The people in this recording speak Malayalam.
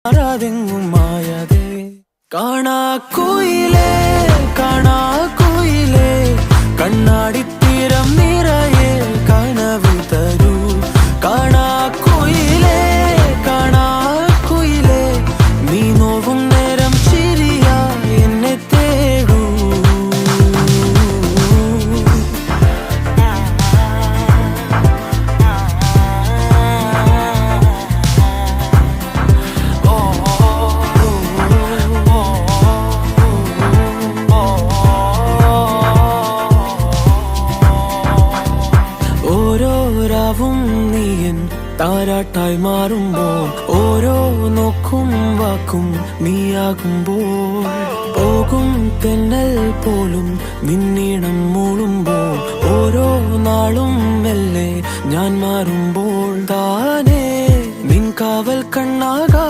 മാറാതെങ്ങും മായതേ കാണാക്കുയിലേ കാണാക്കുയിലേ കണ്ണാടിത്തീരം നിറയെ കനവ് തരൂ കാണാക്കുയിലേ കാണാക്കുയിലേ നീ നോവും നേരം ചിരിയാ എന്നെ തേടൂ താരാട്ടായി മാറുമ്പോൾ ഓരോ നോക്കും വാക്കും നീയാകുമ്പോൾ പോകും തെന്നൽ പോലും നിന്നീണം മൂളുമ്പോൾ ഓരോ നാളും മെല്ലെ ഞാൻ മാറുമ്പോൾ താനേ നിൻ കാവൽ കണ്ണാകാ